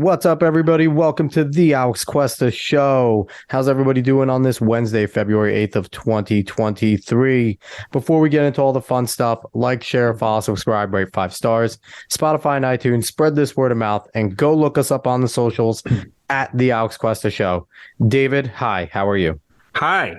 What's up, everybody? Welcome to the Alex Cuesta Show. How's everybody doing on this Wednesday, February 8th of 2023? Before we get into all the fun stuff, like, share, follow, subscribe, rate 5 stars, Spotify and iTunes, spread this word of mouth, and go look us up on the socials at the Alex Cuesta Show. David, hi, how are you? Hi.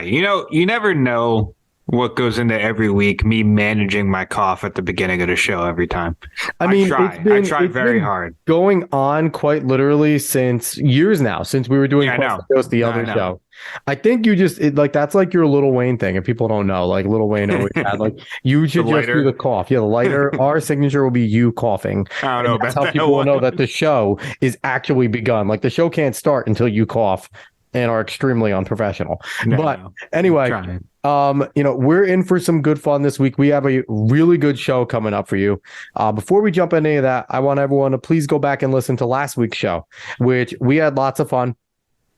You never know what goes into every week, me managing my cough at the beginning of the show every time. I try very hard. Going on quite literally since years now, since we were doing the other show. I think you just that's like your Lil Wayne thing. If people don't know, like Lil Wayne always had you should just do the cough. Yeah, the lighter. Our signature will be you coughing. I don't know. That's how people will know that the show is actually begun. Like the show can't start until you cough and are extremely unprofessional. Anyway, we're in for some good fun this week. We have a really good show coming up for you. Before we jump into any of that, I want everyone to please go back and listen to last week's show, which we had lots of fun.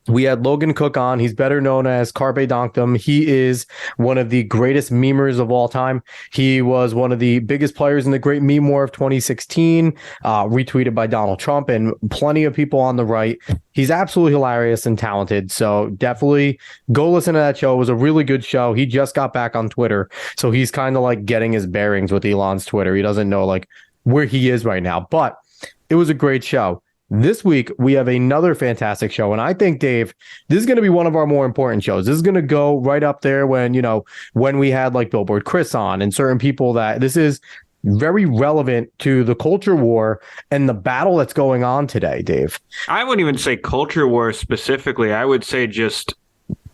We had Logan Cook on. He's better known as Carpe Donktum. He is one of the greatest memers of all time. He was one of the biggest players in the Great Meme War of 2016, retweeted by Donald Trump and plenty of people on the right. He's absolutely hilarious and talented. So definitely go listen to that show. It was a really good show. He just got back on Twitter. So he's kind of like getting his bearings with Elon's Twitter. He doesn't know where he is right now, but it was a great show. This week, we have another fantastic show, and I think, Dave, this is going to be one of our more important shows. This is going to go right up there when we had Billboard Chris on and certain people that this is very relevant to the culture war and the battle that's going on today, Dave. I wouldn't even say culture war specifically. I would say just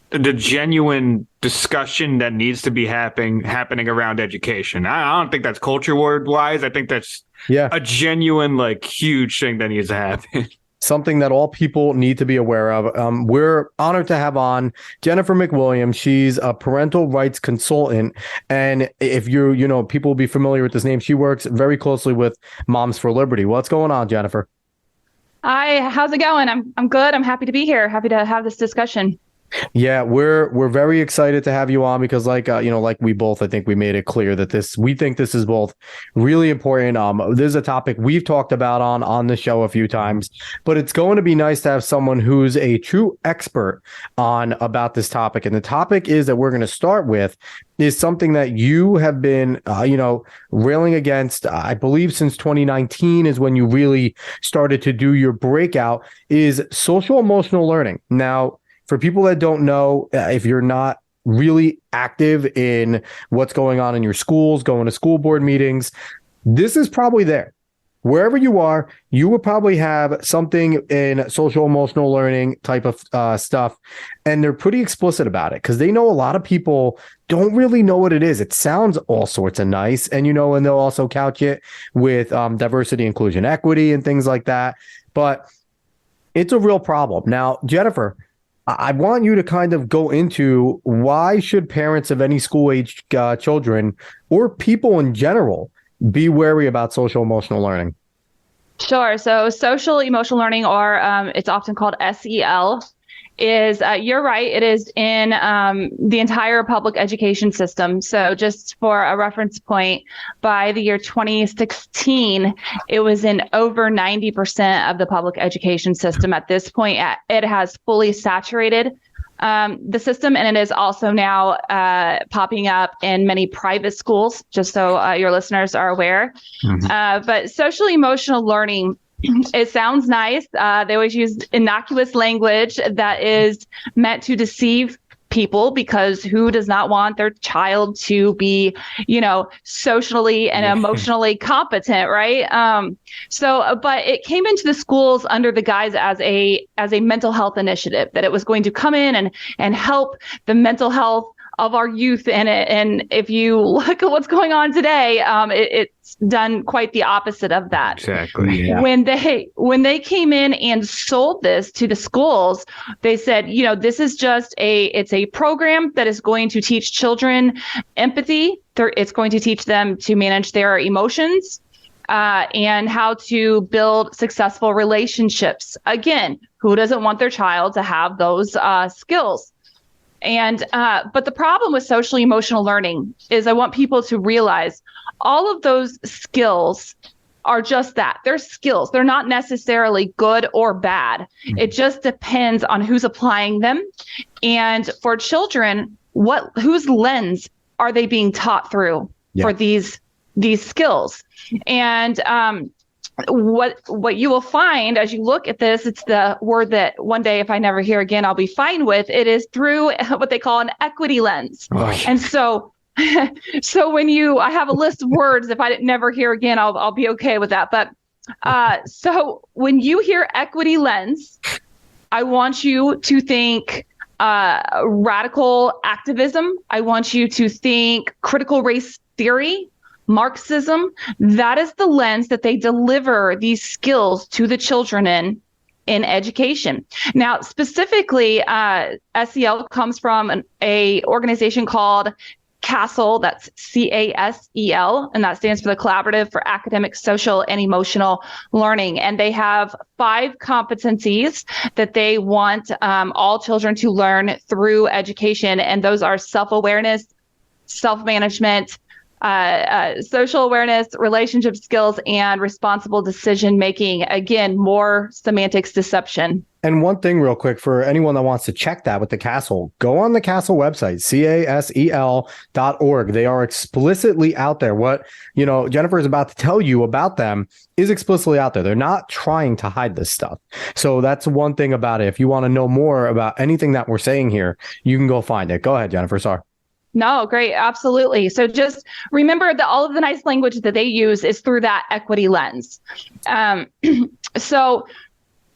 the genuine discussion that needs to be happening around education. I don't think that's culture war wise. I think that's a genuine, huge thing that needs to happen. Something that all people need to be aware of. We're honored to have on Jennifer McWilliams. She's a parental rights consultant. And if people will be familiar with this name, she works very closely with Moms for Liberty. What's going on, Jennifer? Hi, how's it going? I'm good. I'm happy to be here. Happy to have this discussion. Yeah, we're very excited to have you on because we both, I think we made it clear that we think this is both really important. This is a topic we've talked about on the show a few times, but it's going to be nice to have someone who's a true expert on about this topic. And the topic that we're going to start with is something that you have been, railing against, I believe since 2019 is when you really started to do your breakout, is social emotional learning. Now, for people that don't know, if you're not really active in what's going on in your schools, going to school board meetings, this is probably there. Wherever you are, you will probably have something in social emotional learning type of stuff. And they're pretty explicit about it because they know a lot of people don't really know what it is. It sounds all sorts of nice. And, and they'll also couch it with diversity, inclusion, equity, and things like that. But it's a real problem. Now, Jennifer, I want you to kind of go into why should parents of any school-aged children or people in general be wary about social emotional learning? Sure. So social emotional learning, or it's often called SEL, is, you're right, it is in the entire public education system. So just for a reference point, by the year 2016, it was in over 90% of the public education system. At this point, it has fully saturated the system, and it is also now popping up in many private schools, just so your listeners are aware. Mm-hmm. But social emotional learning, it sounds nice. They always use innocuous language that is meant to deceive people, because who does not want their child to be, socially and emotionally competent, right? But it came into the schools under the guise as a mental health initiative, that it was going to come in and help the mental health of our youth. And if you look at what's going on today, it's done quite the opposite of that. Exactly. Yeah. When they came in and sold this to the schools, they said, this is just it's a program that is going to teach children empathy. It's going to teach them to manage their emotions, and how to build successful relationships. Again, who doesn't want their child to have those skills? And but the problem with social emotional learning is I want people to realize all of those skills are just that. They're skills. They're not necessarily good or bad. It just depends on who's applying them. And for children, whose lens are they being taught through for these skills? And what you will find as you look at this, it's the word that one day, if I never hear again, I'll be fine with. It is through what they call an equity lens. And so when I have a list of words, if I never hear again, I'll be okay with that. But so when you hear equity lens, I want you to think radical activism. I want you to think critical race theory, Marxism. That is the lens that they deliver these skills to the children in education. Now, specifically, SEL comes from a organization called CASEL, that's CASEL, and that stands for the Collaborative for Academic, Social, and Emotional Learning. And they have 5 competencies that they want all children to learn through education. And those are self-awareness, self-management, social awareness, relationship skills, and responsible decision making. Again, more semantics deception. And one thing real quick for anyone that wants to check that with the CASEL, go on the CASEL website, casel.org. They are explicitly out there. What, Jennifer is about to tell you about them is explicitly out there. They're not trying to hide this stuff. So that's one thing about it. If you want to know more about anything that we're saying here, you can go find it. Go ahead, Jennifer. Sorry. No, great. Absolutely. So just remember that all of the nice language that they use is through that equity lens. So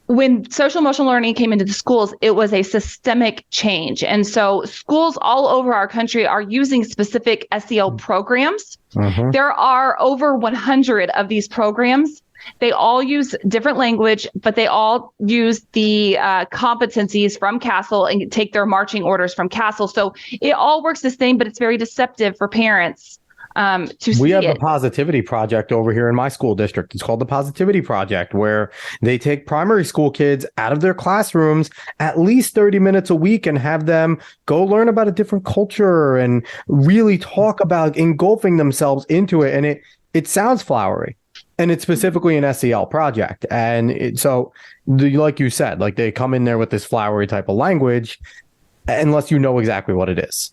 when social emotional learning came into the schools, it was a systemic change. And so schools all over our country are using specific SEL programs. There are over 100 of these programs. They all use different language, but they all use the competencies from CASEL and take their marching orders from CASEL. So it all works the same, but it's very deceptive for parents to see. We have the Positivity Project over here in my school district. It's called the Positivity Project, where they take primary school kids out of their classrooms at least 30 minutes a week and have them go learn about a different culture and really talk about engulfing themselves into it. And it sounds flowery. And it's specifically an SEL project. And so, like you said, like they come in there with this flowery type of language, unless you know exactly what it is.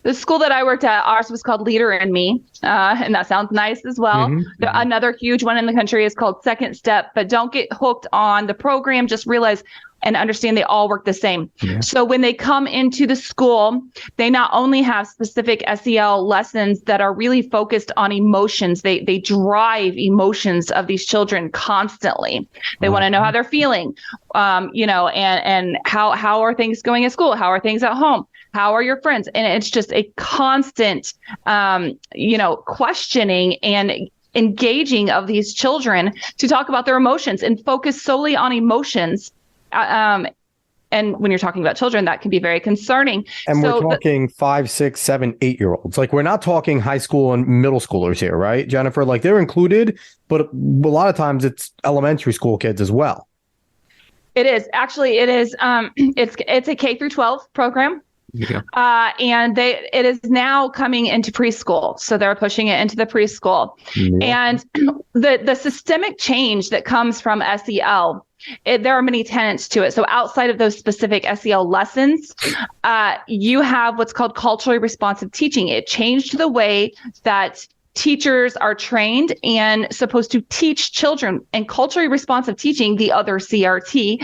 The school that I worked at, ours was called Leader in Me, and that sounds nice as well. Another huge one in the country is called Second Step, but don't get hooked on the program. Just realize and understand they all work the same. So when they come into the school, they not only have specific SEL lessons that are really focused on emotions. They drive emotions of these children constantly. They want to know how they're feeling, and how are things going at school? How are things at home? How are your friends? And it's just a constant, questioning and engaging of these children to talk about their emotions and focus solely on emotions. And when you're talking about children, that can be very concerning. And we're talking 5, 6, 7, 8-year-olds. Like, we're not talking high school and middle schoolers here, right, Jennifer? Like, they're included, but a lot of times it's elementary school kids as well. It is. Actually, it is. It's a K through 12 program. And it is now coming into preschool. So they're pushing it into the preschool. And the systemic change that comes from SEL, there are many tenets to it. So outside of those specific SEL lessons, you have what's called culturally responsive teaching. It changed the way that teachers are trained and supposed to teach children. And culturally responsive teaching, the other CRT,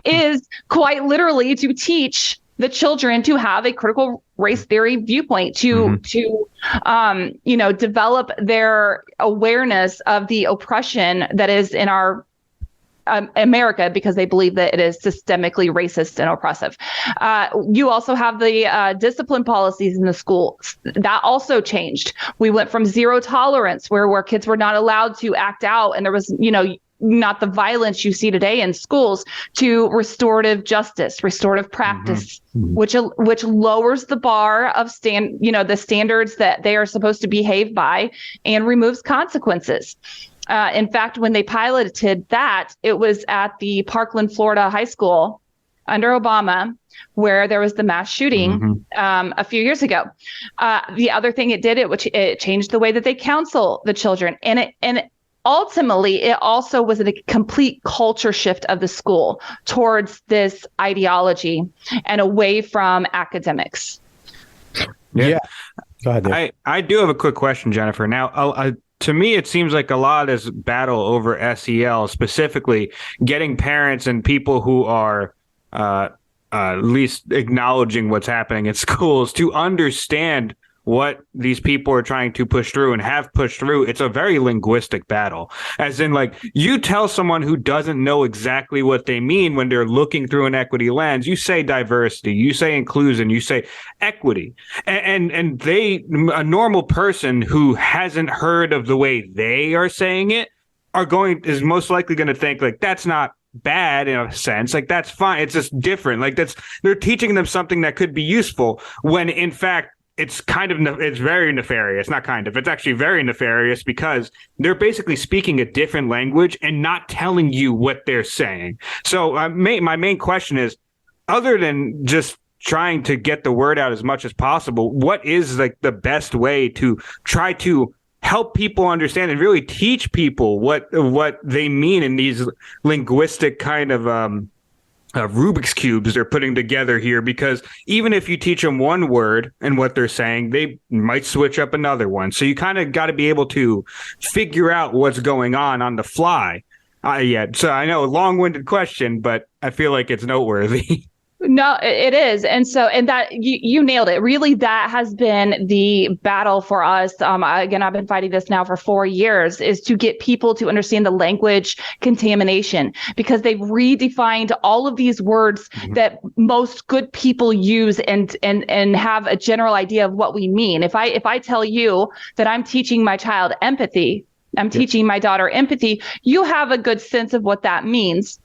is quite literally to teach the children to have a critical race theory viewpoint, to develop their awareness of the oppression that is in our America, because they believe that it is systemically racist and oppressive. You also have the discipline policies in the school. That also changed. We went from zero tolerance, where kids were not allowed to act out, and there was, not the violence you see today in schools, to restorative justice, restorative practice, which lowers the bar of the standards that they are supposed to behave by and removes consequences. In fact, when they piloted that, it was at the Parkland, Florida high school under Obama, where there was the mass shooting a few years ago. The other thing it did, it changed the way that they counsel the children, and ultimately, it also was a complete culture shift of the school towards this ideology and away from academics. Yeah. Go ahead, Dave. I do have a quick question, Jennifer. Now, to me, it seems like a lot of this battle over SEL, specifically getting parents and people who are at least acknowledging what's happening at schools to understand what these people are trying to push through and have pushed through. It's a very linguistic battle, as in, like, you tell someone who doesn't know exactly what they mean when they're looking through an equity lens, you say diversity, you say inclusion, you say equity, and a normal person who hasn't heard of the way they are saying it is most likely going to think, like, that's not bad in a sense, like, that's fine, it's just different, like, they're teaching them something that could be useful, when in fact it's very nefarious. Not kind of, it's actually very nefarious, because they're basically speaking a different language and not telling you what they're saying. So my main question is, other than just trying to get the word out as much as possible, what is, like, the best way to try to help people understand and really teach people what they mean in these linguistic kind of Rubik's cubes they're putting together here? Because even if you teach them one word and what they're saying, they might switch up another one. So you kind of got to be able to figure out what's going on the fly. So I know, a long-winded question, but I feel like it's noteworthy. No, it is. And that you nailed it. Really, that has been the battle for us. Again, I've been fighting this now for 4 years, is to get people to understand the language contamination, because they've redefined all of these words that most good people use and have a general idea of what we mean. If I tell you that I'm teaching my child empathy, I'm teaching my daughter empathy, you have a good sense of what that means.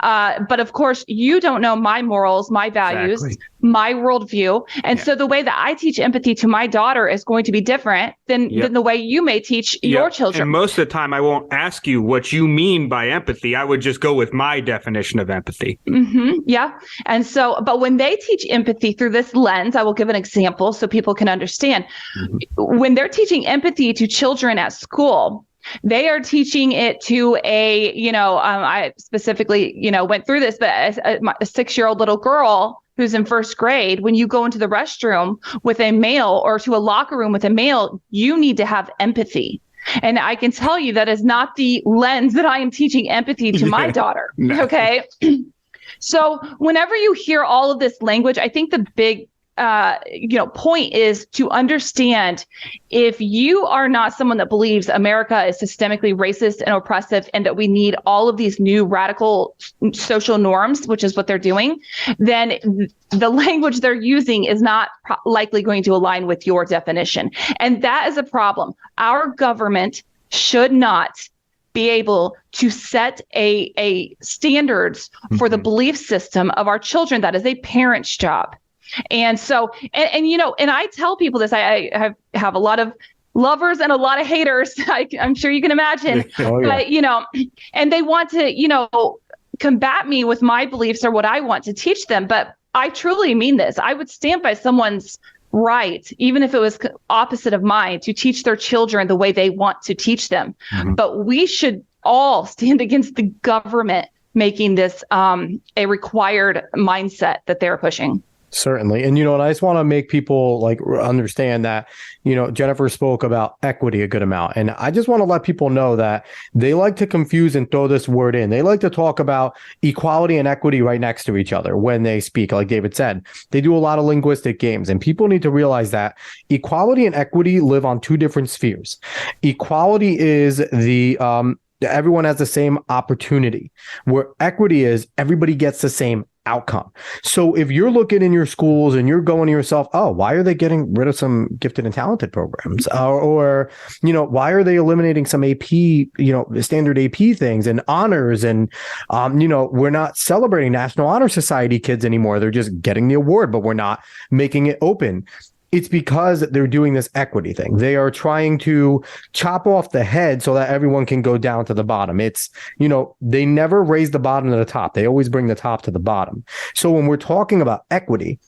But of course, you don't know my morals, my values, my worldview. And so the way that I teach empathy to my daughter is going to be different than the way you may teach your children. And most of the time, I won't ask you what you mean by empathy. I would just go with my definition of empathy. Yeah. And so, but when they teach empathy through this lens, I will give an example so people can understand. When they're teaching empathy to children at school, they are teaching it to I specifically, went through this, but a 6-year-old little girl who's in first grade, when you go into the restroom with a male or to a locker room with a male, you need to have empathy. And I can tell you that is not the lens that I am teaching empathy to my daughter. No. Okay. So whenever you hear all of this language, I think the big point is to understand, if you are not someone that believes America is systemically racist and oppressive and that we need all of these new radical social norms, which is what they're doing, then the language they're using is not likely going to align with your definition. And that is a problem. Our government should not be able to set a standards for the belief system of our children. That is a parent's job. And so, and I tell people this, I have a lot of lovers and a lot of haters. I'm sure you can imagine, but, and they want to, combat me with my beliefs or what I want to teach them. But I truly mean this. I would stand by someone's right, even if it was opposite of mine, to teach their children the way they want to teach them. But we should all stand against the government making this a required mindset that they're pushing. Certainly. And, and I just want to make people understand that, Jennifer spoke about equity a good amount. And I just want to let people know that they like to confuse and throw this word in. They like to talk about equality and equity right next to each other when they speak. Like David said, they do a lot of linguistic games, and people need to realize that equality and equity live on two different spheres. Equality is everyone has the same opportunity, where equity is everybody gets the same outcome. So if you're looking in your schools and you're going to yourself, oh, why are they getting rid of some gifted and talented programs? Or why are they eliminating some AP, standard AP things and honors? And, we're not celebrating National Honor Society kids anymore. They're just getting the award, but we're not making it open. It's because they're doing this equity thing. They are trying to chop off the head so that everyone can go down to the bottom. It's, they never raise the bottom to the top. They always bring the top to the bottom. So when we're talking about equity,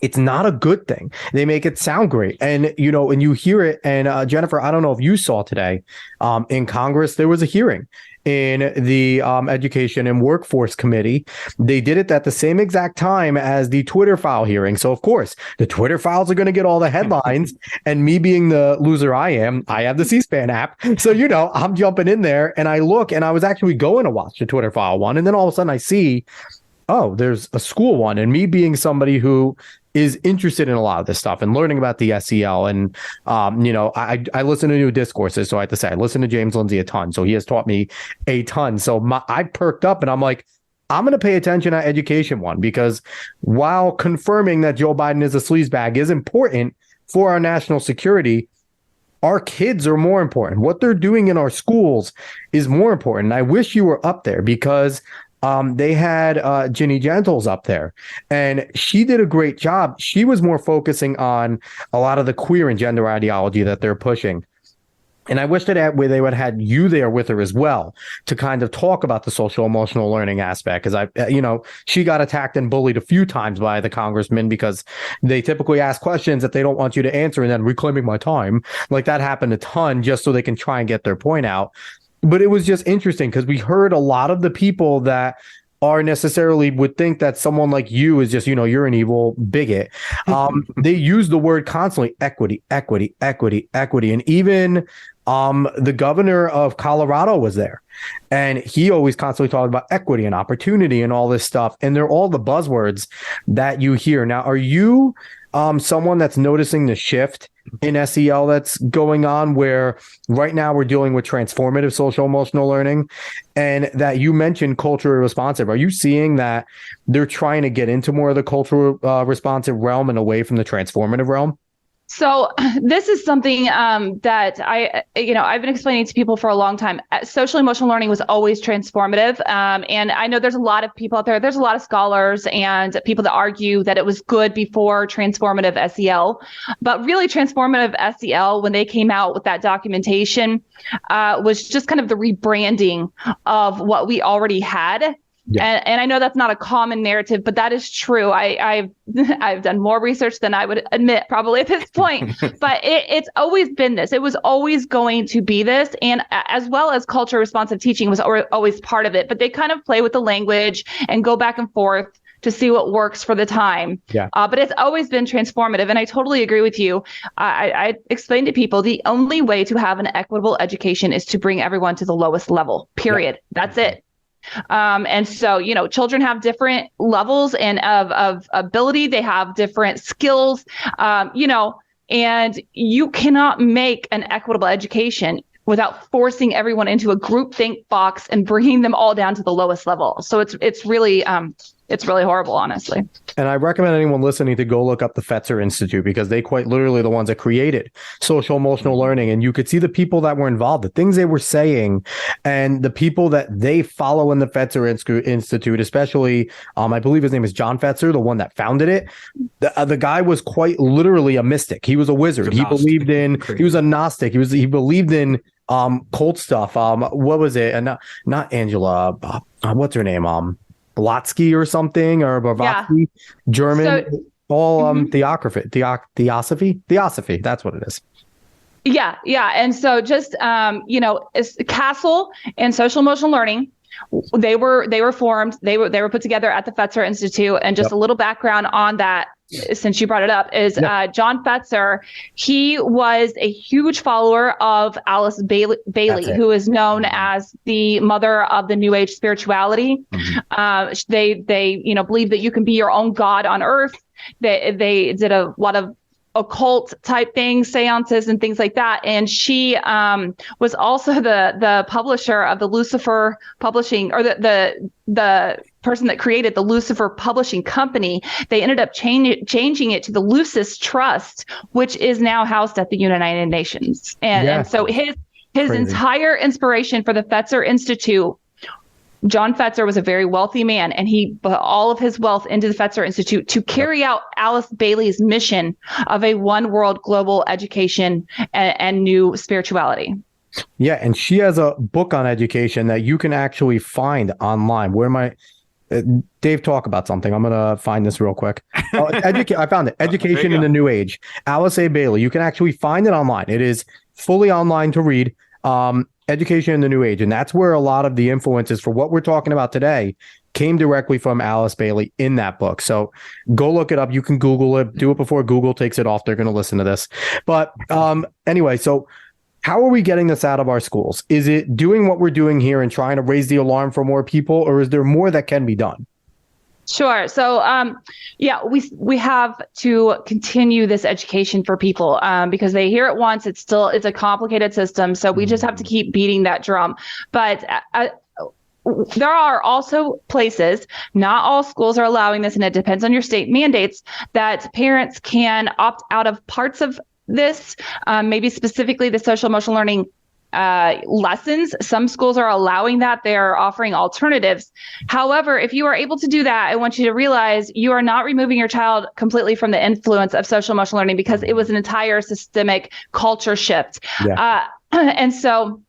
It's not a good thing. They make it sound great. And, and you hear it. And Jennifer, I don't know if you saw today in Congress, there was a hearing in the Education and Workforce Committee. They did it at the same exact time as the Twitter file hearing. So, of course, the Twitter files are going to get all the headlines. And me being the loser I am, I have the C-SPAN app. So, I'm jumping in there and I look, and I was actually going to watch the Twitter file one. And then all of a sudden I see, oh, there's a school one. And me being somebody who is interested in a lot of this stuff and learning about the SEL. And, I listen to new discourses. So I have to say, I listen to James Lindsay a ton. So he has taught me a ton. So I perked up and I'm like, I'm going to pay attention to education one, because while confirming that Joe Biden is a sleazebag is important for our national security, our kids are more important. What they're doing in our schools is more important. And I wish you were up there, because they had Ginny Gentles up there, and she did a great job. She was more focusing on a lot of the queer and gender ideology that they're pushing. And I wish that they would have had you there with her as well to kind of talk about the social emotional learning aspect. Because she got attacked and bullied a few times by the congressman, because they typically ask questions that they don't want you to answer and then reclaiming my time. Like that happened a ton, just so they can try and get their point out. But it was just interesting because we heard a lot of the people that are necessarily would think that someone like you is just, you're an evil bigot. They use the word constantly, equity, equity, equity, equity. And even the governor of Colorado was there, and he always constantly talked about equity and opportunity and all this stuff. And they're all the buzzwords that you hear. Now, are you someone that's noticing the shift in SEL that's going on, where right now we're dealing with transformative social emotional learning, and that you mentioned culturally responsive? Are you seeing that they're trying to get into more of the cultural responsive realm and away from the transformative realm? So this is something that I've been explaining to people for a long time. Social emotional learning was always transformative. And I know there's a lot of people out there. There's a lot of scholars and people that argue that it was good before transformative SEL. But really transformative SEL, when they came out with that documentation, was just kind of the rebranding of what we already had. Yeah. And I know that's not a common narrative, but that is true. I've done more research than I would admit probably at this point, but it's always been this. It was always going to be this. And as well as culture responsive teaching was always part of it, but they kind of play with the language and go back and forth to see what works for the time. Yeah. But it's always been transformative. And I totally agree with you. I explain to people the only way to have an equitable education is to bring everyone to the lowest level, period. Yeah. That's it. And so, children have different levels and of ability. They have different skills, and you cannot make an equitable education without forcing everyone into a groupthink box and bringing them all down to the lowest level. So it's really horrible, honestly. And I recommend anyone listening to go look up the Fetzer Institute, because they quite literally the ones that created social emotional learning. And you could see the people that were involved, the things they were saying, and the people that they follow in the Fetzer Institute, especially, I believe his name is John Fetzer, the one that founded it. The guy was quite literally a mystic. He was a wizard. He was a Gnostic. He believed in cult stuff. What was it? And not Angela. What's her name? Blavatsky or something, or Blavatsky, yeah. German, theosophy. That's what it is. Yeah. And so just, Castle and social emotional learning, they were formed, they were put together at the Fetzer Institute. And just a little background on that, since you brought it up, is John Fetzer. He was a huge follower of Alice Bailey, who is known as the mother of the New Age spirituality. Mm-hmm. They believe that you can be your own God on earth. They did a lot of occult type things, seances and things like that. And she was also the publisher of the Lucifer Publishing, or the person that created the Lucifer Publishing Company. They ended up changing it to the Lucis Trust, which is now housed at the United Nations. And so his entire inspiration for the Fetzer Institute, John Fetzer was a very wealthy man, and he put all of his wealth into the Fetzer Institute to carry out Alice Bailey's mission of a one world global education and new spirituality. Yeah, and she has a book on education that you can actually find online. Dave, talk about something. I'm gonna find this real quick. I found it. Education in the New Age. Alice A. Bailey. You can actually find it online. It is fully online to read. Education in the New Age, and that's where a lot of the influences for what we're talking about today came directly from Alice Bailey in that book. So go look it up. You can Google it. Do it before Google takes it off. They're going to listen to this. But anyway, so how are we getting this out of our schools? Is it doing what we're doing here and trying to raise the alarm for more people, or is there more that can be done? Sure. So, we have to continue this education for people because they hear it once. It's a complicated system. So we just have to keep beating that drum. But there are also places, not all schools are allowing this, and it depends on your state mandates, that parents can opt out of parts of this, maybe specifically the social emotional learning lessons. Some schools are allowing that. They're offering alternatives. However, if you are able to do that, I want you to realize you are not removing your child completely from the influence of social emotional learning, because it was an entire systemic culture shift. Yeah. And so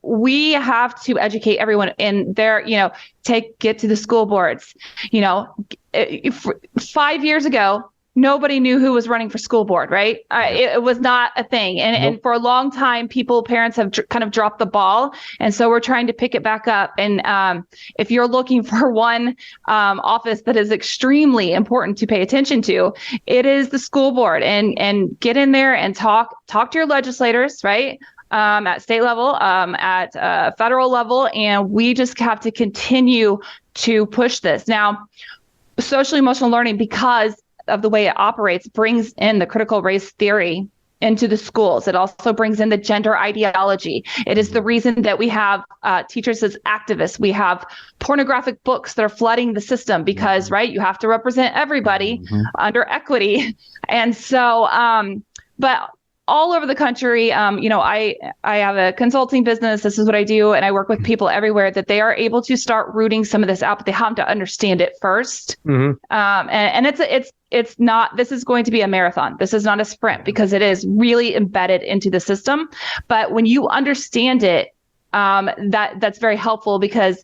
we have to educate everyone in there, get to the school boards. 5 years ago, nobody knew who was running for school board, right? It was not a thing. And for a long time, parents have kind of dropped the ball. And so we're trying to pick it back up. And if you're looking for one office that is extremely important to pay attention to, it is the school board. And get in there and talk to your legislators, right? At state level, at federal level. And we just have to continue to push this. Now, social emotional learning, because of the way it operates, brings in the critical race theory into the schools. It also brings in the gender ideology. It is the reason that we have teachers as activists. We have pornographic books that are flooding the system because, right, you have to represent everybody under equity. And so, but all over the country, I have a consulting business. This is what I do. And I work with people everywhere that they are able to start rooting some of this out, but they have to understand it first. And it's not, this is going to be a marathon. This is not a sprint, because it is really embedded into the system. But when you understand it, that's very helpful, because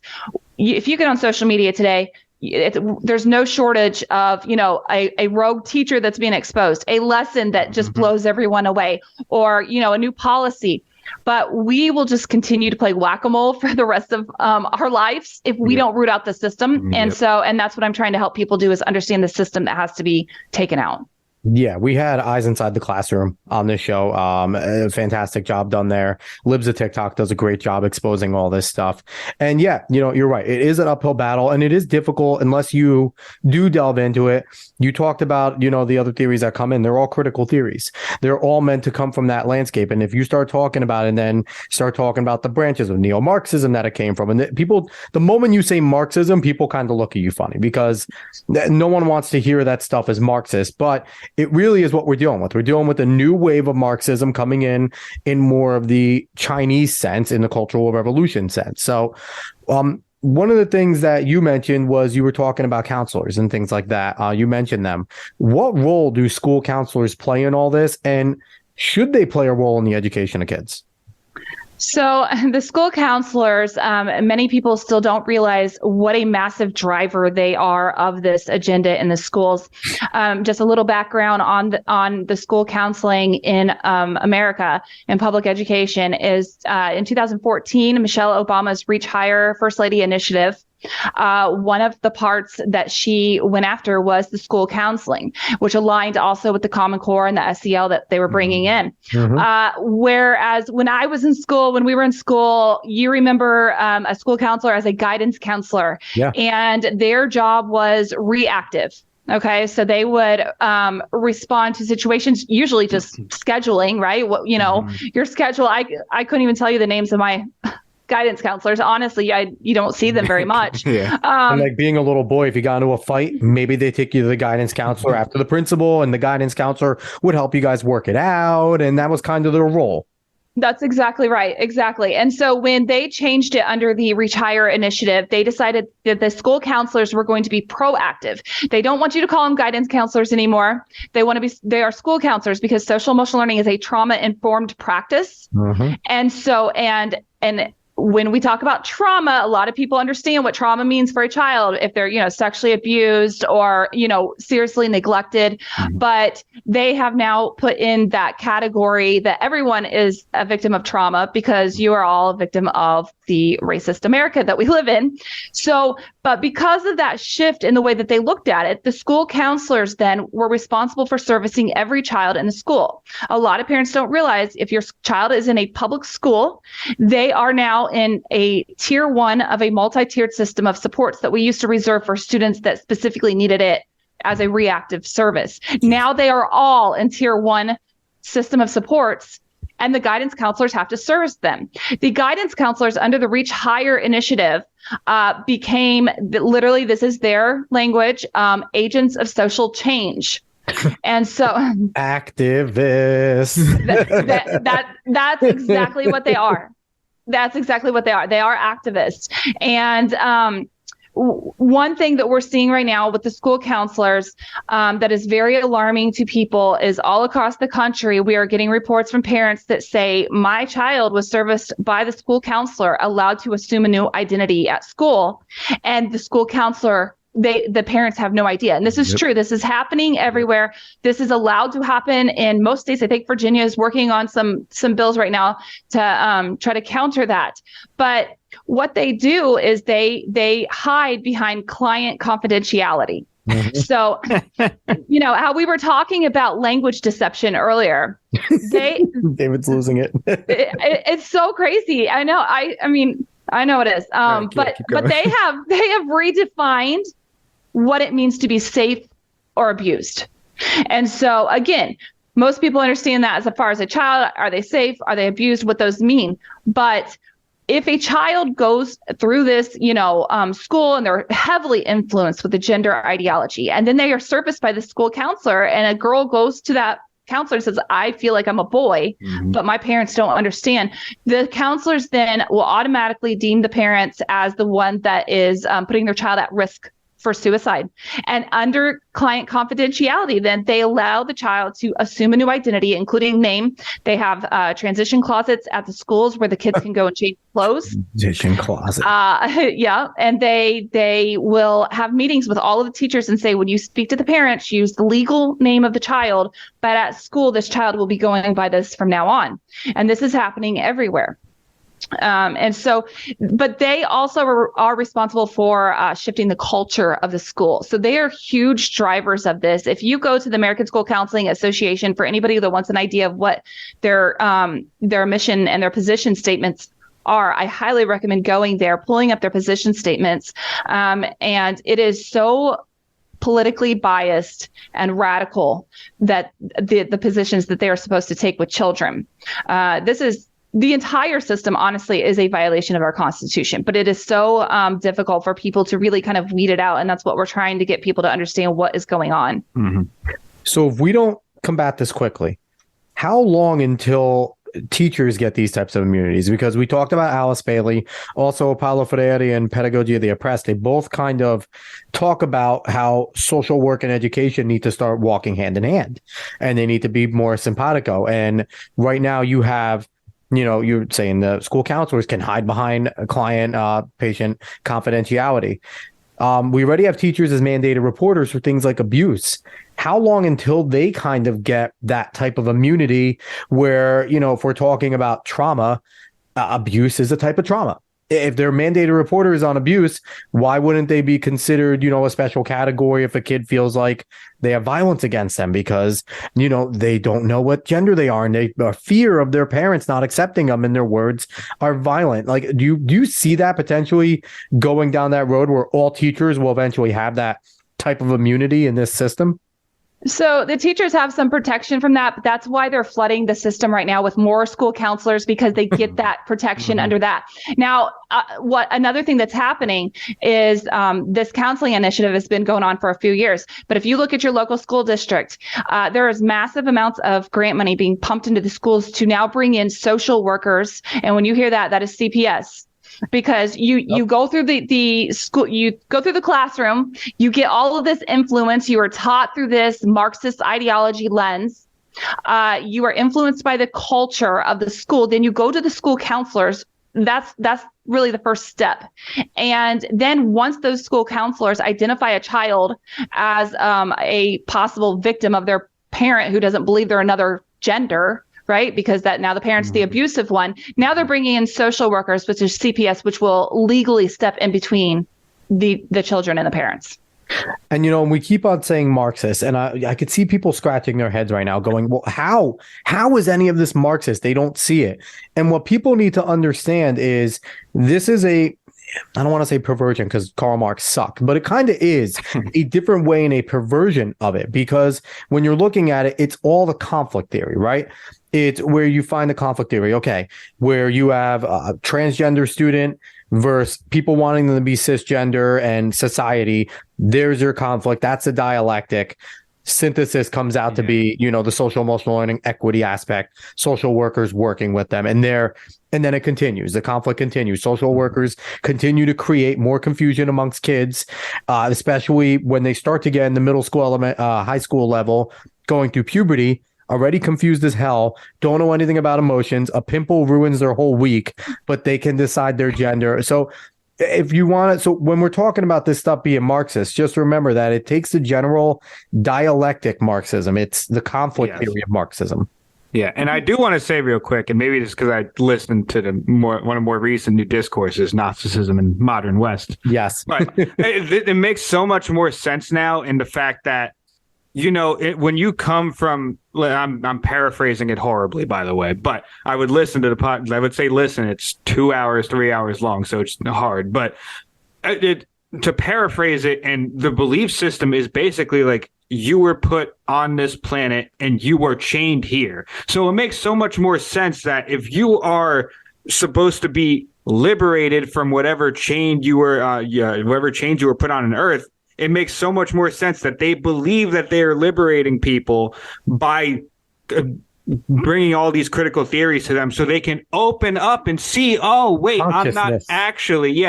if you get on social media today, there's no shortage of, a rogue teacher that's being exposed, a lesson that just blows everyone away, or, a new policy. But we will just continue to play whack-a-mole for the rest of our lives if we don't root out the system. And that's what I'm trying to help people do, is understand the system that has to be taken out. Yeah, we had Eyes Inside the Classroom on this show. A fantastic job done there. Libs of TikTok does a great job exposing all this stuff. And yeah, you're right. It is an uphill battle, and it is difficult unless you do delve into it. You talked about, the other theories that come in. They're all critical theories. They're all meant to come from that landscape. And if you start talking about it and then start talking about the branches of neo-Marxism that it came from, and the moment you say Marxism, people kind of look at you funny, because no one wants to hear that stuff as Marxist. But it really is what we're dealing with. We're dealing with a new wave of Marxism coming in more of the Chinese sense, in the Cultural Revolution sense. So one of the things that you mentioned was you were talking about counselors and things like that. You mentioned them. What role do school counselors play in all this? And should they play a role in the education of kids? So the school counselors, many people still don't realize what a massive driver they are of this agenda in the schools. Just a little background on the school counseling in America in public education is in 2014, Michelle Obama's Reach Higher First Lady initiative. One of the parts that she went after was the school counseling, which aligned also with the Common Core and the SEL that they were bringing in. Whereas when we were in school, you remember a school counselor as a guidance counselor, and their job was reactive. Okay, so they would respond to situations, usually just scheduling, right? Your schedule. I couldn't even tell you the names of my guidance counselors. Honestly, you don't see them very much. And like being a little boy, if you got into a fight, maybe they take you to the guidance counselor after the principal, and the guidance counselor would help you guys work it out. And that was kind of their role. That's exactly right. Exactly. And so when they changed it under the Reach Higher initiative, they decided that the school counselors were going to be proactive. They don't want you to call them guidance counselors anymore. They are school counselors, because social emotional learning is a trauma-informed practice. And so, and when we talk about trauma, a lot of people understand what trauma means for a child if they're, sexually abused or, seriously neglected. Mm-hmm. But they have now put in that category that everyone is a victim of trauma because you are all a victim of the racist America that we live in. So, but because of that shift in the way that they looked at it, the school counselors then were responsible for servicing every child in the school. A lot of parents don't realize if your child is in a public school, they are now in a tier 1 of a multi-tiered system of supports that we used to reserve for students that specifically needed it as a reactive service. Now they are all in tier 1 system of supports, and the guidance counselors have to service them. The guidance counselors under the Reach Higher initiative became, literally, this is their language, agents of social change. And so activists. That's exactly what they are. That's exactly what they are. They are activists. And one thing that we're seeing right now with the school counselors that is very alarming to people is all across the country, we are getting reports from parents that say, my child was serviced by the school counselor, allowed to assume a new identity at school, and the school counselor, the parents have no idea. And this is true. This is happening everywhere. This is allowed to happen in most states. I think Virginia is working on some bills right now to try to counter that. But what they do is they hide behind client confidentiality. Mm-hmm. So, how we were talking about language deception earlier, David's losing it. It's so crazy. I know. I mean, I know it is. But they have redefined what it means to be safe or abused. And so again, most people understand that as far as a child, are they safe? Are they abused? What those mean. But if a child goes through this, school, and they're heavily influenced with the gender ideology, and then they are serviced by the school counselor, and a girl goes to that counselor and says, I feel like I'm a boy, but my parents don't understand. The counselors then will automatically deem the parents as the one that is putting their child at risk for suicide. And under client confidentiality, then they allow the child to assume a new identity, including name. They have transition closets at the schools where the kids can go and change clothes. Transition closet. Yeah. And they will have meetings with all of the teachers and say, when you speak to the parents, use the legal name of the child. But at school, this child will be going by this from now on. And this is happening everywhere. And so, but they also are responsible for shifting the culture of the school. So they are huge drivers of this. If you go to the American School Counseling Association, for anybody that wants an idea of what their mission and their position statements are, I highly recommend going there, pulling up their position statements. And it is so politically biased and radical that the positions that they are supposed to take with children. The entire system, honestly, is a violation of our Constitution, but it is so difficult for people to really kind of weed it out. And that's what we're trying to get people to understand what is going on. Mm-hmm. So if we don't combat this quickly, how long until teachers get these types of immunities? Because we talked about Alice Bailey, also Paulo Freire and Pedagogy of the Oppressed. They both kind of talk about how social work and education need to start walking hand in hand, and they need to be more simpatico. And right now you have, you're saying the school counselors can hide behind client-patient confidentiality. We already have teachers as mandated reporters for things like abuse. How long until they kind of get that type of immunity where, if we're talking about trauma, abuse is a type of trauma? If they're mandated reporters on abuse, why wouldn't they be considered, a special category if a kid feels like they have violence against them because, they don't know what gender they are, and they fear of their parents not accepting them and their words are violent? Like, do you see that potentially going down that road where all teachers will eventually have that type of immunity in this system? So the teachers have some protection from that, but that's why they're flooding the system right now with more school counselors, because they get that protection under that. Now, another thing that's happening is this counseling initiative has been going on for a few years. But if you look at your local school district, there is massive amounts of grant money being pumped into the schools to now bring in social workers. And when you hear that, that is CPS. Because you go through the school, you go through the classroom, you get all of this influence. You are taught through this Marxist ideology lens. You are influenced by the culture of the school. Then you go to the school counselors that's really the first step. And then once those school counselors identify a child as a possible victim of their parent who doesn't believe they're another gender, right? Because that now the parent's the abusive one. Now they're bringing in social workers, which is CPS, which will legally step in between the children and the parents. And, we keep on saying Marxist, and I could see people scratching their heads right now going, well, how is any of this Marxist? They don't see it. And what people need to understand is this is I don't want to say perversion because Karl Marx sucked, but it kind of is a different way and a perversion of it, because when you're looking at it, it's all the conflict theory, right? It's where you find the conflict theory. Okay, where you have a transgender student versus people wanting them to be cisgender and society. There's your conflict. That's a dialectic. Synthesis comes out to be, the social emotional learning equity aspect, social workers working with them. And then it continues. The conflict continues. Social workers continue to create more confusion amongst kids, especially when they start to get in the middle school, high school level, going through puberty. Already confused as hell, don't know anything about emotions. A pimple ruins their whole week, but they can decide their gender. So if you want it, so when we're talking about this stuff being Marxist, just remember that it takes the general dialectic Marxism. It's the conflict theory of Marxism. Yeah, and I do want to say real quick, and maybe just because I listened to one of the more recent new discourses, Gnosticism and Modern West. Yes. But it makes so much more sense now in the fact that, when you come from, I'm paraphrasing it horribly, by the way, but I would listen to the pod. I would say, listen, it's 2 hours, 3 hours long, so it's hard. But to paraphrase it, and the belief system is basically like you were put on this planet and you were chained here. So it makes so much more sense that if you are supposed to be liberated from whatever chain you were, whatever chains you were put on Earth, it makes so much more sense that they believe that they are liberating people by bringing all these critical theories to them so they can open up and see, oh, wait, I'm not actually,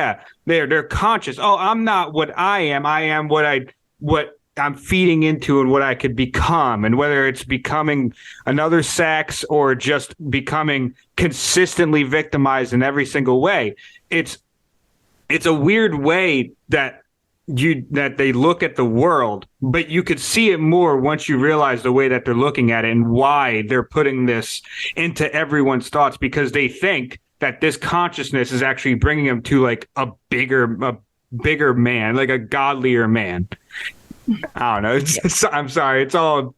they're conscious. Oh, I'm not what I am. I am what I'm feeding into and what I could become. And whether it's becoming another sex or just becoming consistently victimized in every single way, it's a weird way that they look at the world, but you could see it more once you realize the way that they're looking at it and why they're putting this into everyone's thoughts, because they think that this consciousness is actually bringing them to like a bigger man, like a godlier man. I don't know. I'm sorry. It's all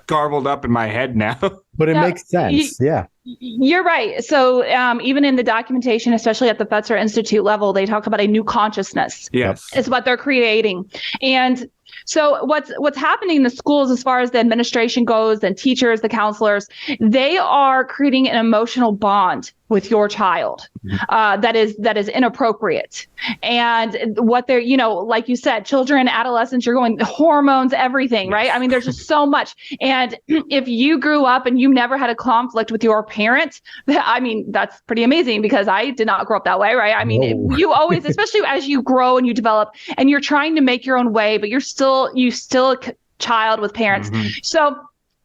garbled up in my head now. But it makes sense. You're right. So even in the documentation, especially at the Fetzer Institute level, they talk about a new consciousness. Yes. It's what they're creating. And so what's happening in the schools as far as the administration goes and teachers, the counselors, they are creating an emotional bond with your child that is inappropriate. And what they're, like you said, children, adolescents, you're going hormones, everything, right? I mean, there's just so much. And if you grew up and you never had a conflict with your parent, I mean, that's pretty amazing, because I did not grow up that way, right? I mean, you always, especially as you grow and you develop and you're trying to make your own way, but you still a child with parents. So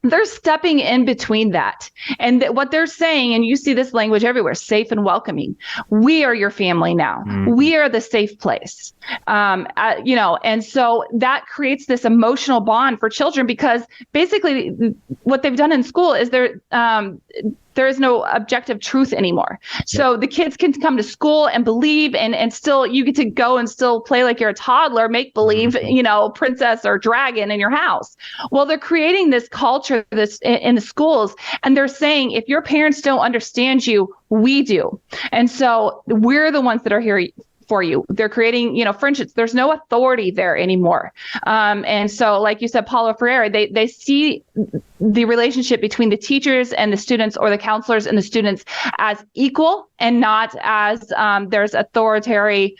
they're stepping in between that. And what they're saying, and you see this language everywhere, safe and welcoming. We are your family now. We are the safe place. And so that creates this emotional bond for children, because basically what they've done in school is there is no objective truth anymore. So the kids can come to school and believe, and still you get to go and still play like you're a toddler, make believe, princess or dragon in your house. Well, they're creating this culture in the schools, and they're saying, if your parents don't understand you, we do. And so we're the ones that are here for you. They're creating, friendships. There's no authority there anymore. And so, like you said, Paulo Freire, they see the relationship between the teachers and the students, or the counselors and the students, as equal, and not as there's authoritarian,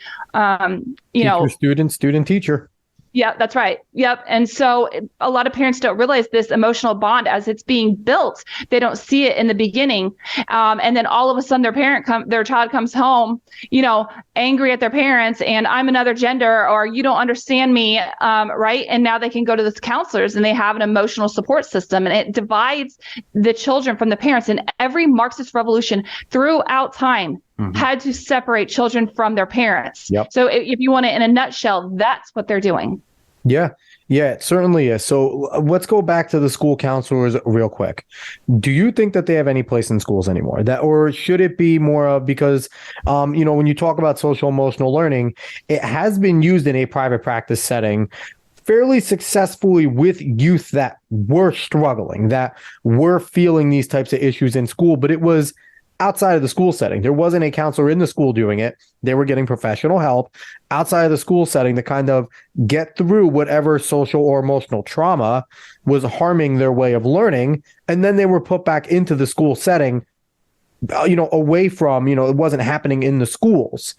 teacher, student, teacher. Yeah, that's right. Yep. And so a lot of parents don't realize this emotional bond as it's being built. They don't see it in the beginning. And then all of a sudden their child comes home, angry at their parents, and I'm another gender, or you don't understand me. Right. And now they can go to the counselors and they have an emotional support system, and it divides the children from the parents. And every Marxist revolution throughout time had to separate children from their parents. Yep. So if you want it in a nutshell, that's what they're doing. Yeah. Yeah, it certainly is. So let's go back to the school counselors real quick. Do you think that they have any place in schools anymore? Or should it be more of, because, when you talk about social emotional learning, it has been used in a private practice setting fairly successfully with youth that were struggling, that were feeling these types of issues in school, but it was outside of the school setting. There wasn't a counselor in the school doing it. They were getting professional help outside of the school setting to kind of get through whatever social or emotional trauma was harming their way of learning. And then they were put back into the school setting, away from, it wasn't happening in the schools.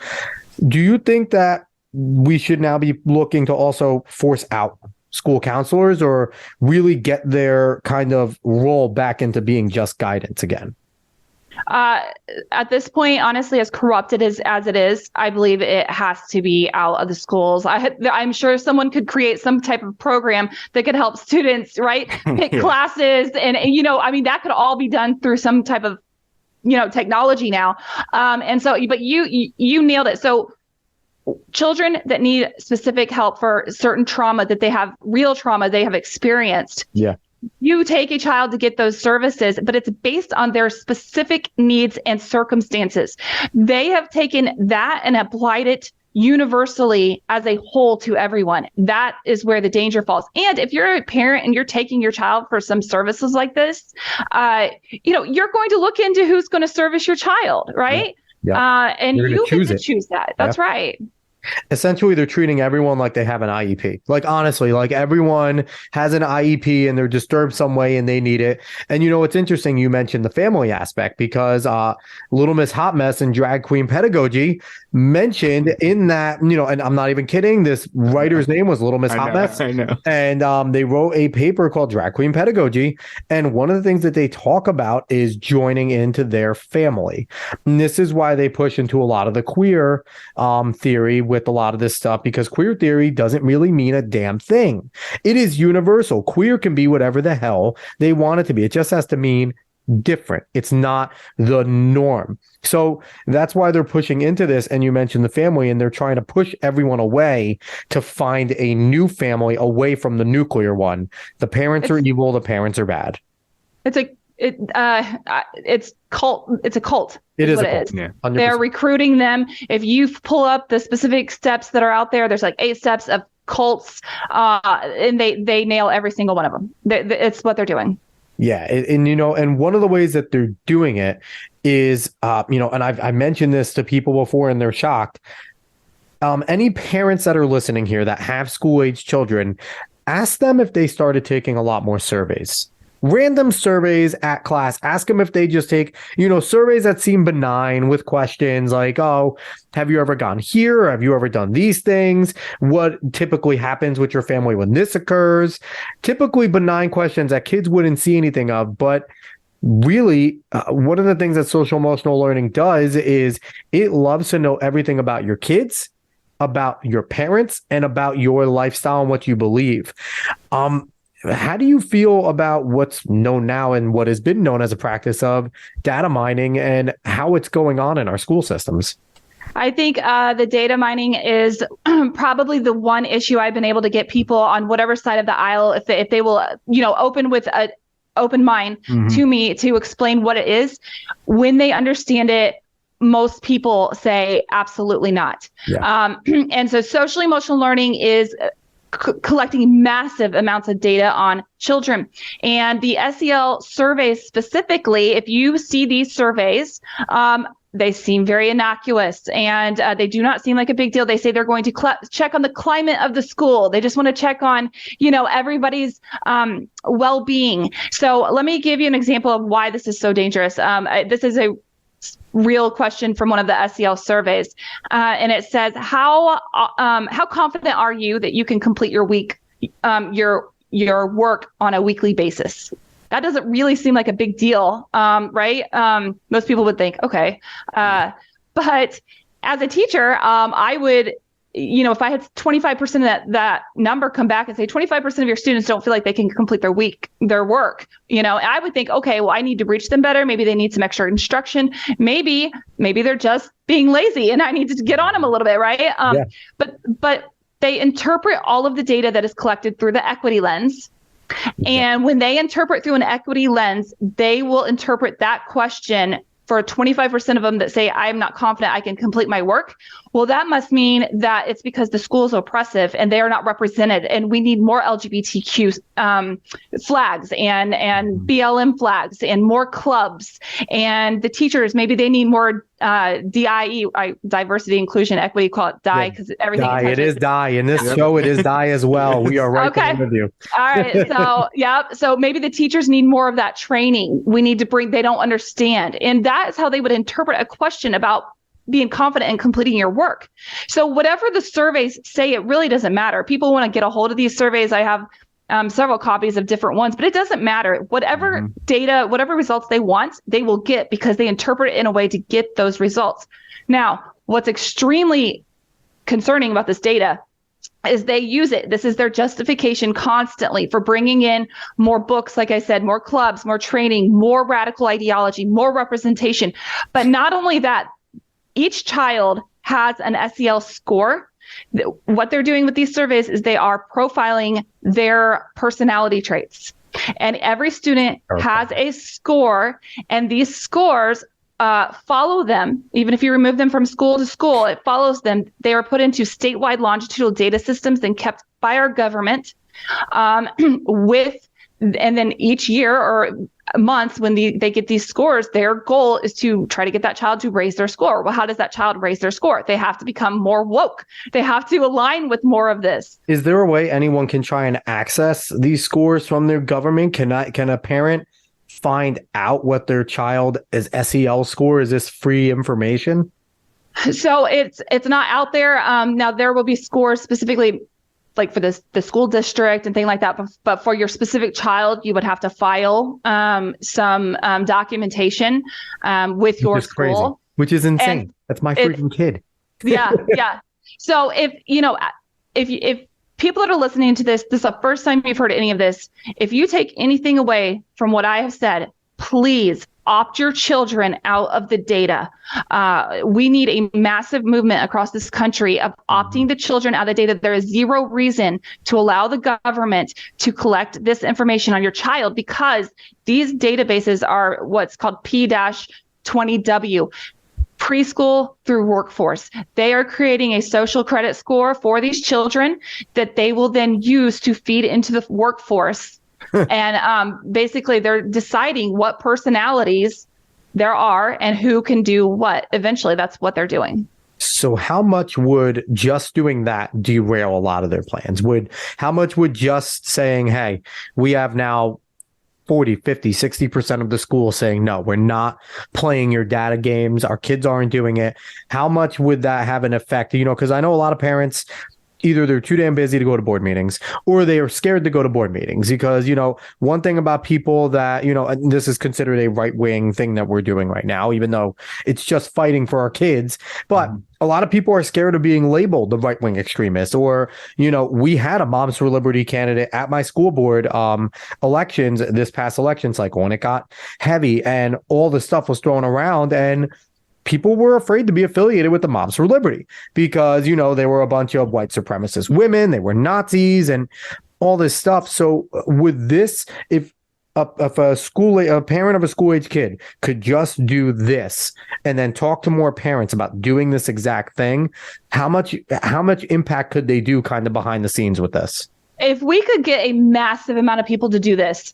Do you think that we should now be looking to also force out school counselors, or really get their kind of role back into being just guidance again? At this point, honestly, as corrupted as it is, I believe it has to be out of the schools. I'm sure someone could create some type of program that could help students, right, pick classes, and that could all be done through some type of, technology now. And so, but you nailed it. So children that need specific help for certain trauma that they have, real trauma they have experienced. Yeah. You take a child to get those services, but it's based on their specific needs and circumstances. They have taken that and applied it universally as a whole to everyone. That is where the danger falls. And if you're a parent and you're taking your child for some services like this, you're going to look into who's going to service your child, right? Yeah. And you get to choose that. That's right. Essentially, they're treating everyone like they have an IEP. Like, honestly, like everyone has an IEP and they're disturbed some way and they need it. And it's interesting you mentioned the family aspect, because Little Miss Hot Mess and Drag Queen Pedagogy mentioned in that, and I'm not even kidding, this writer's name was Little Miss Hot Mess. I know. And they wrote a paper called Drag Queen Pedagogy. And one of the things that they talk about is joining into their family. And this is why they push into a lot of the queer theory with a lot of this stuff, because queer theory doesn't really mean a damn thing. It is universal. Queer can be whatever the hell they want it to be. It just has to mean different. It's not the norm. So that's why they're pushing into this. And you mentioned the family, and they're trying to push everyone away to find a new family away from the nuclear one. The parents are evil. The parents are bad. It's cult. It's a cult. It is a cult. Yeah, they're recruiting them. If you pull up the specific steps that are out there's like 8 steps of cults, and they nail every single one of them. It's what they're doing. Yeah. And one of the ways that they're doing it is, and I mentioned this to people before and they're shocked. Any parents that are listening here that have school-age children, ask them if they started taking a lot more surveys. Random surveys at class. Ask them if they just take, surveys that seem benign with questions like, oh, have you ever gone here? Have you ever done these things? What typically happens with your family when this occurs? Typically benign questions that kids wouldn't see anything of. But really, one of the things that social emotional learning does is it loves to know everything about your kids, about your parents, and about your lifestyle and what you believe. How do you feel about what's known now and what has been known as a practice of data mining and how it's going on in our school systems? I think the data mining is probably the one issue I've been able to get people on whatever side of the aisle, if they will, open with an open mind to me to explain what it is. When they understand it, most people say absolutely not. Yeah. And so social emotional learning is collecting massive amounts of data on children. And the SEL surveys specifically, if you see these surveys, they seem very innocuous and they do not seem like a big deal. They say they're going to check on the climate of the school. They just want to check on, everybody's well-being. So let me give you an example of why this is so dangerous. This is a real question from one of the SEL surveys. And it says, how confident are you that you can complete your work on a weekly basis? That doesn't really seem like a big deal, right? Most people would think, okay. But as a teacher, I would if I had 25% of that number come back and say 25% of your students don't feel like they can complete their work, I would think, okay, well, I need to reach them better. Maybe they need some extra instruction. Maybe they're just being lazy and I need to get on them a little bit, right? But they interpret all of the data that is collected through the equity lens. And when they interpret through an equity lens, they will interpret that question for 25% of them that say, I'm not confident I can complete my work. Well, that must mean that it's because the school is oppressive and they are not represented. And we need more LGBTQ flags and BLM flags and more clubs. And the teachers, maybe they need more DIE, diversity, inclusion, equity, call it DIE, because everything. DIE, it is DIE. In this show, it is DIE as well. We are right there with you. All right. So, So maybe the teachers need more of that training. We need to they don't understand. And that is how they would interpret a question about being confident in completing your work. So whatever the surveys say, it really doesn't matter. People want to get a hold of these surveys. I have several copies of different ones, but it doesn't matter. Whatever data, whatever results they want, they will get because they interpret it in a way to get those results. Now, what's extremely concerning about this data is they use it. This is their justification constantly for bringing in more books, like I said, more clubs, more training, more radical ideology, more representation. But not only that, each child has an SEL score. What they're doing with these surveys is they are profiling their personality traits. And every student has a score, and these scores follow them. Even if you remove them from school to school, it follows them. They are put into statewide longitudinal data systems and kept by our government and then each year or months when they get these scores, their goal is to try to get that child to raise their score. Well, how does that child raise their score? They have to become more woke. They have to align with more of this. Is there a way anyone can try and access these scores from their government? Can a parent find out what their child is SEL score? Is this free information? So it's not out there. Now there will be scores specifically like for the school district and things like that. But for your specific child, you would have to file some documentation with your school. Crazy, which is insane. And that's my freaking kid. Yeah. So if people that are listening to this is the first time you've heard any of this, if you take anything away from what I have said, please opt your children out of the data. We need a massive movement across this country of opting the children out of the data. There is zero reason to allow the government to collect this information on your child because these databases are what's called P-20W. Preschool through workforce. They are creating a social credit score for these children that they will then use to feed into the workforce. And basically, they're deciding what personalities there are and who can do what. Eventually, that's what they're doing. So how much would just doing that derail a lot of their plans? How much would just saying, hey, we have now 40, 50, 60% of the school saying, no, we're not playing your data games. Our kids aren't doing it. How much would that have an effect? Because I know a lot of parents, either they're too damn busy to go to board meetings or they are scared to go to board meetings because, one thing about people that, and this is considered a right wing thing that we're doing right now, even though it's just fighting for our kids. But a lot of people are scared of being labeled the right wing extremist or, we had a Moms for Liberty candidate at my school board elections, this past election cycle, and it got heavy and all the stuff was thrown around and people were afraid to be affiliated with the Moms for Liberty because, they were a bunch of white supremacist women, they were Nazis and all this stuff. So with this, if a parent of a school-age kid could just do this and then talk to more parents about doing this exact thing, how much impact could they do kind of behind the scenes with this? If we could get a massive amount of people to do this,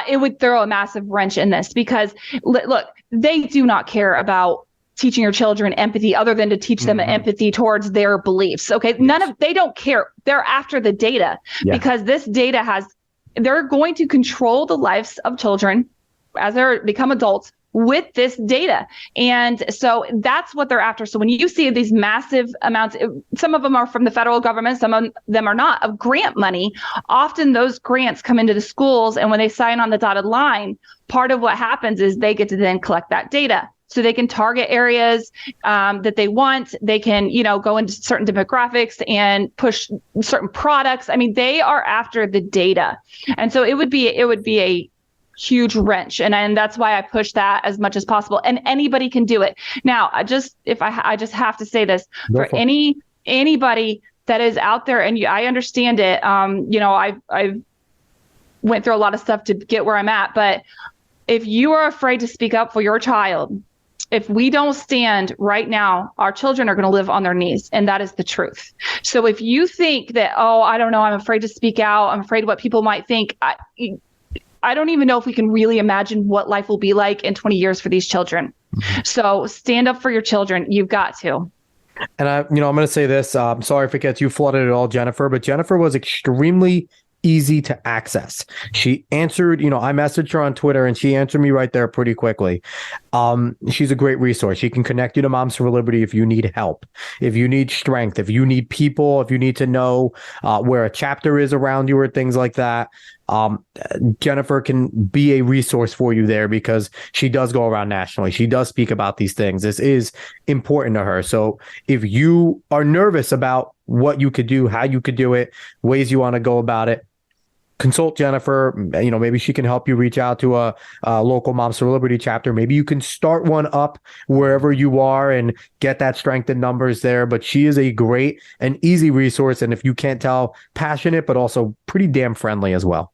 it would throw a massive wrench in this because, look, they do not care about teaching your children empathy other than to teach them empathy towards their beliefs. Okay. They don't care. They're after the data because this data they're going to control the lives of children as they become adults with this data. And so that's what they're after. So when you see these massive amounts, some of them are from the federal government, some of them are not, of grant money, often those grants come into the schools. And when they sign on the dotted line, part of what happens is they get to then collect that data. so they can target areas that they want. They can, go into certain demographics and push certain products. I mean, they are after the data. And so it would be a huge wrench. And that's why I push that as much as possible. And anybody can do it. Now, I just have to say this for anybody that is out there, and I understand it. I've went through a lot of stuff to get where I'm at, but if you are afraid to speak up for your child, if we don't stand right now, our children are going to live on their knees, and that is the truth. So if you think that, I don't know, I'm afraid to speak out, I'm afraid what people might think, I don't even know if we can really imagine what life will be like in 20 years for these children. So stand up for your children. You've got to. And I'm going to say this. Sorry if it gets you flooded at all, Jennifer, but Jennifer was extremely easy to access. She answered, I messaged her on Twitter and she answered me right there pretty quickly. She's a great resource. She can connect you to Moms for Liberty if you need help, if you need strength, if you need people, if you need to know where a chapter is around you or things like that. Jennifer can be a resource for you there because she does go around nationally. She does speak about these things. This is important to her. So if you are nervous about what you could do, how you could do it, ways you want to go about it, consult Jennifer. Maybe she can help you reach out to a local Moms for Liberty chapter. Maybe you can start one up wherever you are and get that strength in numbers there. But she is a great and easy resource. And if you can't tell, passionate, but also pretty damn friendly as well.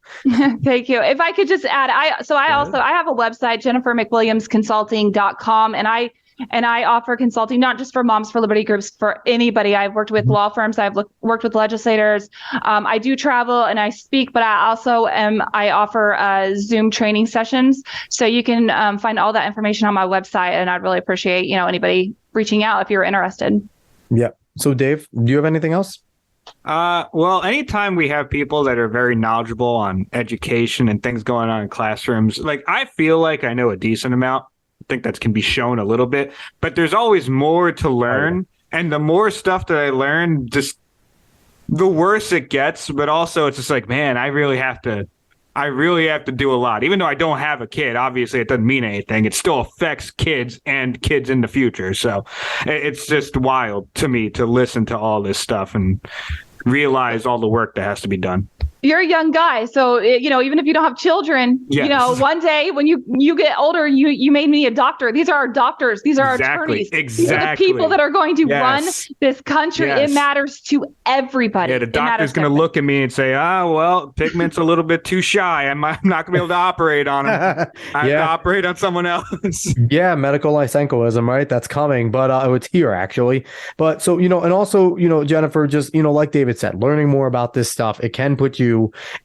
Thank you. If I could just add, I have a website, jennifermcwilliamsconsulting.com, and I offer consulting, not just for Moms for Liberty groups, for anybody. I've worked with law firms. I've worked with legislators. I do travel and I speak, but I also I offer Zoom training sessions. So you can find all that information on my website. And I'd really appreciate, anybody reaching out if you're interested. Yeah. So Dave, do you have anything else? Well, anytime we have people that are very knowledgeable on education and things going on in classrooms, I feel like I know a decent amount. I think that can be shown a little bit, but there's always more to learn. And the more stuff that I learn, just the worse it gets. But also it's just man, I really have to do a lot. Even though I don't have a kid, obviously it doesn't mean anything. It still affects kids and kids in the future. So it's just wild to me to listen to all this stuff and realize all the work that has to be done. You're a young guy, so even if you don't have children, yes. One day when you get older, you made me a doctor. These are our doctors. These are our attorneys. Exactly. These are the people that are going to run this country. Yes. It matters to everybody. Yeah, the doctor's going to look at me and say, well, Pigment's a little bit too shy. I'm not going to be able to operate on him. I have to operate on someone else. Yeah, medical Lysenkoism, right? That's coming, but it's here actually. But so, and also, Jennifer, just, like David said, learning more about this stuff, it can put you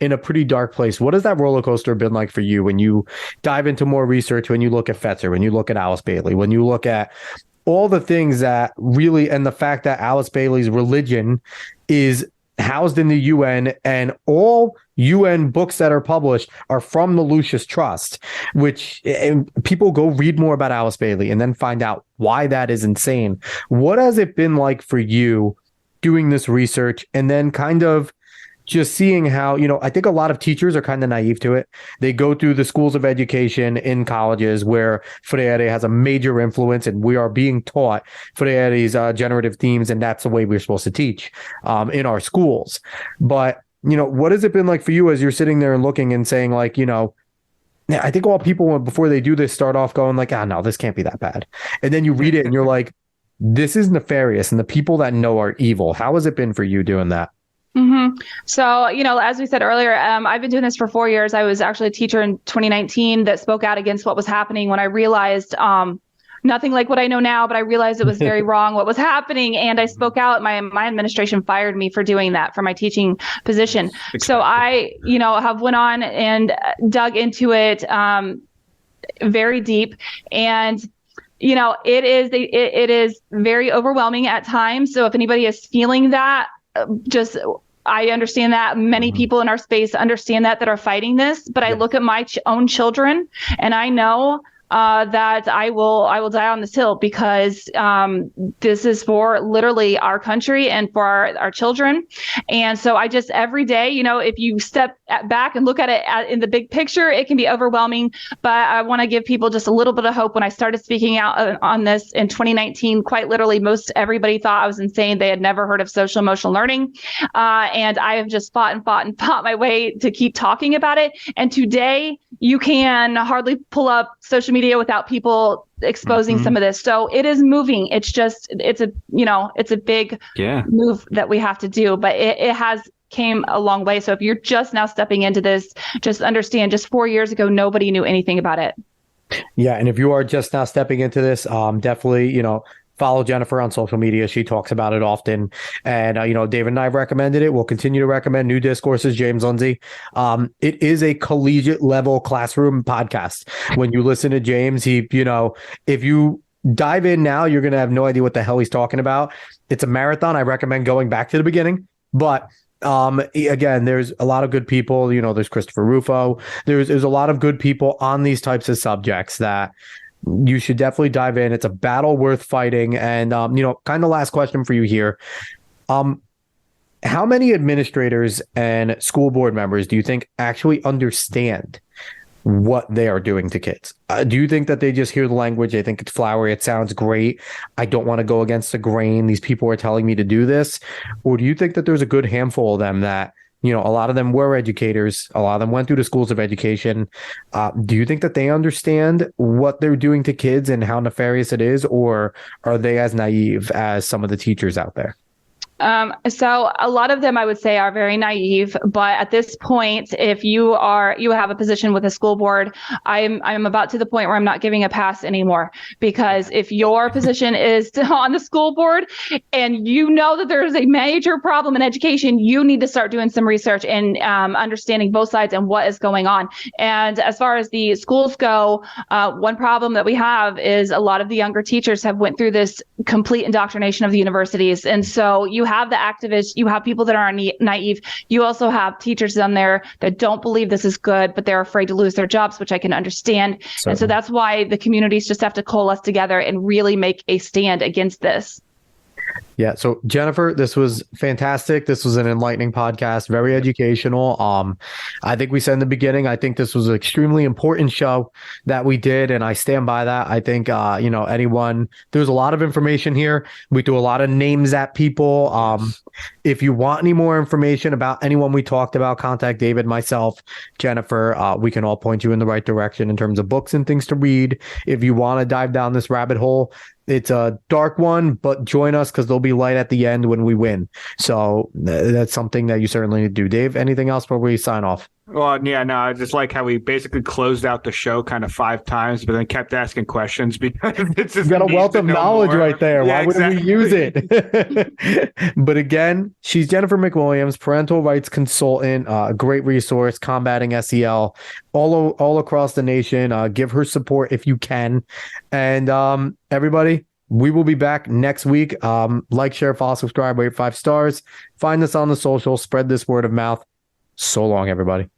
in a pretty dark place. What has that roller coaster been like for you when you dive into more research, when you look at Fetzer, when you look at Alice Bailey, when you look at all the things that really, and the fact that Alice Bailey's religion is housed in the UN and all UN books that are published are from the Lucis Trust, which people go read more about Alice Bailey and then find out why that is insane. What has it been like for you doing this research and then kind of just seeing how, I think a lot of teachers are kind of naive to it. They go through the schools of education in colleges where Freire has a major influence and we are being taught Freire's generative themes, and that's the way we're supposed to teach in our schools. But, what has it been like for you as you're sitting there and looking and saying I think all people, before they do this, start off going no, this can't be that bad. And then you read it and you're like, this is nefarious and the people that know are evil. How has it been for you doing that? Mm-hmm. So, as we said earlier, I've been doing this for 4 years. I was actually a teacher in 2019 that spoke out against what was happening when I realized nothing like what I know now, but I realized it was very wrong what was happening. And I spoke out. My administration fired me for doing that, for my teaching position. Exactly. So I, have went on and dug into it very deep. And it is very overwhelming at times. So if anybody is feeling that, I understand that many people in our space understand that are fighting this, but I look at my own children and I know that I will die on this hill, because this is for literally our country and for our children. And so I just, every day, if you step back and look at it in the big picture, it can be overwhelming. But I want to give people just a little bit of hope. When I started speaking out on this in 2019, quite literally, most everybody thought I was insane. They had never heard of social emotional learning. And I have just fought my way to keep talking about it. And today you can hardly pull up social media without people exposing some of this. So it is moving. It's a big move that we have to do, but it has came a long way. So if you're just now stepping into this, just understand, just 4 years ago, nobody knew anything about it. Yeah. And if you are just now stepping into this, definitely, follow Jennifer on social media. She talks about it often. And, David and I have recommended it. We'll continue to recommend New Discourses, James Lindsay. It is a collegiate level classroom podcast. When you listen to James, if you dive in now, you're going to have no idea what the hell he's talking about. It's a marathon. I recommend going back to the beginning. But again, there's a lot of good people. There's Christopher Rufo. There's a lot of good people on these types of subjects that you should definitely dive in. It's a battle worth fighting. And, kind of last question for you here. How many administrators and school board members do you think actually understand what they are doing to kids? Do you think that they just hear the language? They think it's flowery. It sounds great. I don't want to go against the grain. These people are telling me to do this. Or do you think that there's a good handful of them that, a lot of them were educators. A lot of them went through the schools of education. Do you think that they understand what they're doing to kids and how nefarious it is? Or are they as naive as some of the teachers out there? So a lot of them, I would say, are very naive. But at this point, if you have a position with a school board, I'm about to the point where I'm not giving a pass anymore. Because if your position is on the school board and you know that there's a major problem in education, you need to start doing some research and understanding both sides and what is going on. And as far as the schools go, one problem that we have is a lot of the younger teachers have went through this complete indoctrination of the universities. And so you have the activists, you have people that are naive. You also have teachers on there that don't believe this is good, but they're afraid to lose their jobs, which I can understand. Certainly. And so that's why the communities just have to coalesce together and really make a stand against this. Yeah. So Jennifer, this was fantastic. This was an enlightening podcast, very educational. I think we said in the beginning, I think this was an extremely important show that we did, and I stand by that. I think, anyone, there's a lot of information here. We threw a lot of names at people. If you want any more information about anyone we talked about, contact David, myself, Jennifer. We can all point you in the right direction in terms of books and things to read. If you want to dive down this rabbit hole, it's a dark one, but join us because there'll be light at the end when we win. So that's something that you certainly need to do. Dave, anything else before we sign off? Well, yeah, no, I just like how we basically closed out the show kind of 5 times, but then kept asking questions because it's just got a wealth of knowledge right there. Yeah, why wouldn't we use it? But again, she's Jennifer McWilliams, parental rights consultant, a great resource, combating SEL all across the nation. Give her support if you can. And everybody, we will be back next week. Like, share, follow, subscribe, rate 5 stars. Find us on the social, spread this word of mouth. So long, everybody.